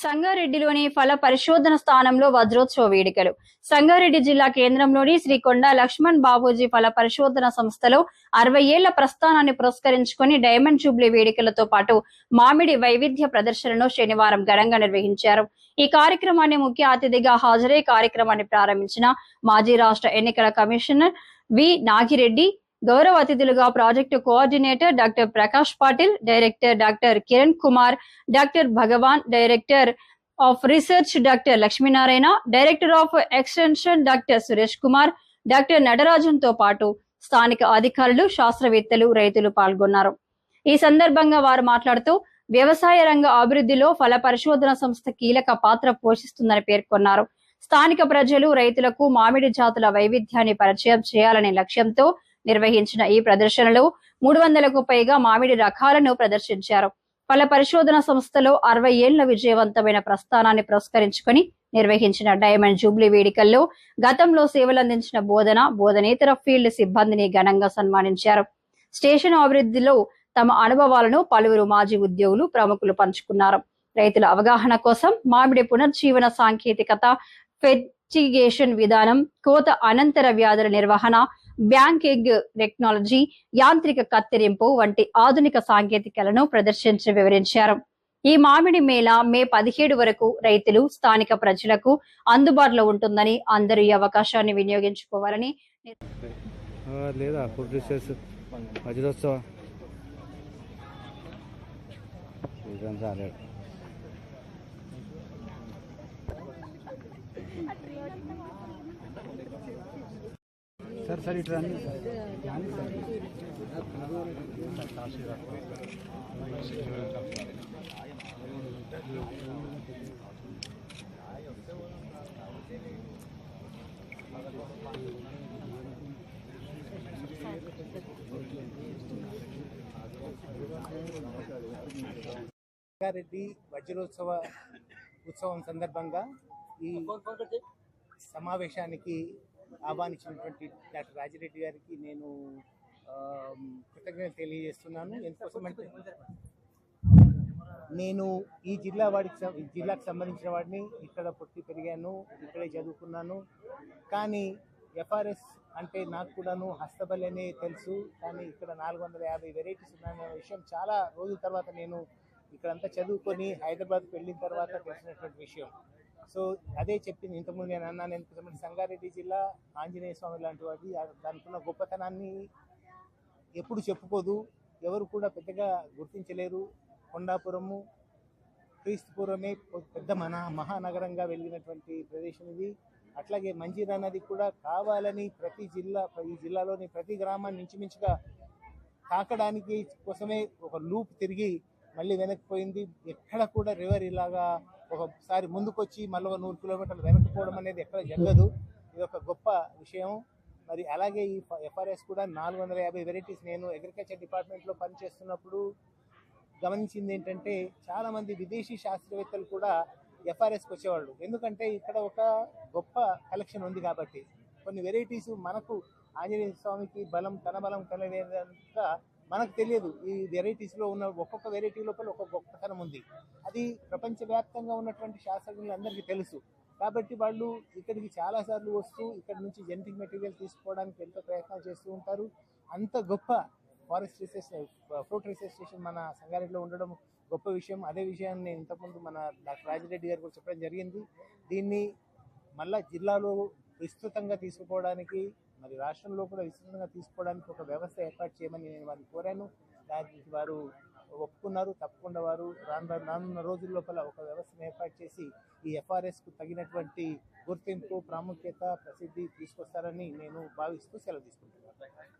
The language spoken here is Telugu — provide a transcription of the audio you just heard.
సంగారెడ్డిలోని ఫల పరిశోధన స్థానంలో వజ్రోత్సవ వేడుకలు. సంగారెడ్డి జిల్లా కేంద్రంలోని శ్రీ కొండా లక్ష్మణ్ బాబూజీ ఫల పరిశోధన సంస్థలో 60 ఏళ్ల ప్రస్థానాన్ని పురస్కరించుకుని డైమండ్ జూబ్లీ వేడుకలతో పాటు మామిడి వైవిధ్య ప్రదర్శనను శనివారం ఘనంగా నిర్వహించారు. ఈ కార్యక్రమాన్ని ముఖ్య అతిథిగా హాజరై కార్యక్రమాన్ని ప్రారంభించిన మాజీ రాష్ట్ర ఎన్నికల కమిషనర్ వి నాగిరెడ్డి, గౌరవ అతిథులుగా project coordinator doctor Prakash Patil, director doctor Kiran Kumar, doctor Bhagavan, director of research doctor Lakshminarayana, director of extension doctor Suresh Kumar, doctor Natarajan తో పాటు స్థానిక అధికారులు, శాస్త్రవేత్తలు, రైతులు పాల్గొన్నారు. ఈ సందర్భంగా వారు మాట్లాడుతూ వ్యవసాయ రంగ అభివృద్ధిలో ఫల పరిశోధన సంస్థ కీలక పాత్ర పోషిస్తుందని పేర్కొన్నారు. స్థానిక ప్రజలు, రైతులకు మామిడి జాతుల వైవిధ్యాన్ని పరిచయం చేయాలనే లక్ష్యంతో నిర్వహించిన ఈ ప్రదర్శనలో 300కు పైగా మామిడి రకాలను ప్రదర్శించారు. ఫల పరిశోధన సంస్థలో 60 ఏళ్ల విజయవంతమైన ప్రస్థానాన్ని పురస్కరించుకుని నిర్వహించిన డైమండ్ జూబ్లీ వేడుకల్లో గతంలో సేవలందించిన బోధనేతర ఫీల్డ్ సిబ్బందిని ఘనంగా సన్మానించారు. స్టేషన్ అభివృద్ధిలో తమ అనుభవాలను పలువురు మాజీ ఉద్యోగులు, ప్రముఖులు పంచుకున్నారు. రైతుల అవగాహన కోసం మామిడి పునర్జీవన సాంకేతికత, ఫెర్టిగేషన్ విధానం, కోత అనంతర వ్యాధుల నిర్వహణ, బ్యాంకింగ్ టెక్నాలజీ, యాంత్రిక కత్తిరింపు వంటి ఆధునిక సాంకేతికలను ప్రదర్శించి వివరించారు. ఈ మామిడి మేళ మే 17 వరకు రైతులు, స్థానిక ప్రజలకు అందుబాటులో ఉంటుందని, అందరూ ఈ అవకాశాన్ని వినియోగించుకోవాలని सर इट रन సంగారెడ్డి వజ్రోత్సవ ఉత్సవం సందర్భంగా ఈ సమావేశానికి ఆహ్వానించినటువంటి డాక్టర్ రాజిరెడ్డి గారికి నేను కృతజ్ఞత తెలియజేస్తున్నాను. ఎందుకోసమంటే నేను ఈ జిల్లాకు సంబంధించిన వాడిని, ఇక్కడ పుట్టి పెరిగాను, ఇక్కడే చదువుకున్నాను. కానీ ఎఫ్ఆర్ఎస్ అంటే నాకు కూడాను హస్తబలనే తెలుసు. కానీ ఇక్కడ 450 వెరైటీస్ ఉన్నాయనే విషయం చాలా రోజుల తర్వాత నేను ఇక్కడంతా చదువుకొని హైదరాబాద్కి వెళ్ళిన తర్వాత తెలిసినటువంటి విషయం. సో అదే చెప్పింది ఇంతకుముందు నేను అన్నాను. ఎందుకంటే సంగారెడ్డి జిల్లా ఆంజనేయ స్వామి లాంటి వాడి, దానికి ఉన్న గొప్పతనాన్ని ఎప్పుడు చెప్పుకోదు, ఎవరు కూడా పెద్దగా గుర్తించలేరు. కొండాపురము క్రీస్తుపూర్వమే పెద్ద మహానగరంగా వెళ్ళినటువంటి ప్రదేశం ఇది. అట్లాగే మంజీరా నది కూడా కావాలని ఈ జిల్లాలోని ప్రతి గ్రామాన్ని ఇంచుమించుగా తాకడానికి కోసమే ఒక లూప్ తిరిగి మళ్ళీ వెనక్కిపోయింది. ఎక్కడ కూడా రివర్ ఇలాగా ఒకసారి ముందుకొచ్చి మళ్ళీ 100 కిలోమీటర్లు వెనక్కిపోవడం అనేది ఎక్కడ జరగదు. ఇది ఒక గొప్ప విషయం. మరి అలాగే ఈ ఎఫ్ఆర్ఎస్ కూడా 450 వెరైటీస్. నేను అగ్రికల్చర్ డిపార్ట్మెంట్లో పనిచేస్తున్నప్పుడు గమనించింది ఏంటంటే చాలామంది విదేశీ శాస్త్రవేత్తలు కూడా ఎఫ్ఆర్ఎస్కి వచ్చేవాళ్ళు. ఎందుకంటే ఇక్కడ ఒక గొప్ప కలెక్షన్ ఉంది కాబట్టి. కొన్ని వెరైటీస్ మనకు ఆంజనేయ స్వామికి తన బలం తెలియదంతా మనకు తెలియదు. ఈ వెరైటీస్లో ఉన్న ఒక్కొక్క వెరైటీ లోపల ఒక్కొక్క గొప్పతనం ఉంది. అది ప్రపంచవ్యాప్తంగా ఉన్నటువంటి శాస్త్రజ్ఞులందరికీ తెలుసు. కాబట్టి వాళ్ళు ఇక్కడికి చాలాసార్లు వస్తూ ఇక్కడ నుంచి జెనెటిక్ మెటీరియల్ తీసుకోవడానికి ఎంతో ప్రయత్నాలు చేస్తూ ఉంటారు. అంత గొప్ప ఫ్రూట్ రీసెర్చ్ స్టేషన్ మన సంగారెడ్డిలో ఉండడం గొప్ప విషయం. అదే విషయాన్ని ఇంతకుముందు మన డాక్టర్ రాజిరెడ్డి గారు కూడా చెప్పడం జరిగింది. దీన్ని మళ్ళా జిల్లాలో విస్తృతంగా తీసుకుపోవడానికి, మరి రాష్ట్రంలో కూడా విస్తృతంగా తీసుకోవడానికి ఒక వ్యవస్థ ఏర్పాటు చేయమని నేను వారిని కోరాను. దానికి వారు ఒప్పుకున్నారు. తప్పకుండా వారు రానున్న రోజుల లోపల ఒక వ్యవస్థను ఏర్పాటు చేసి ఈ ఎఫ్ఆర్ఎస్కు తగినటువంటి గుర్తింపు, ప్రాముఖ్యత, ప్రసిద్ధి తీసుకొస్తారని నేను భావిస్తూ సెలవు తీసుకుంటున్నాను.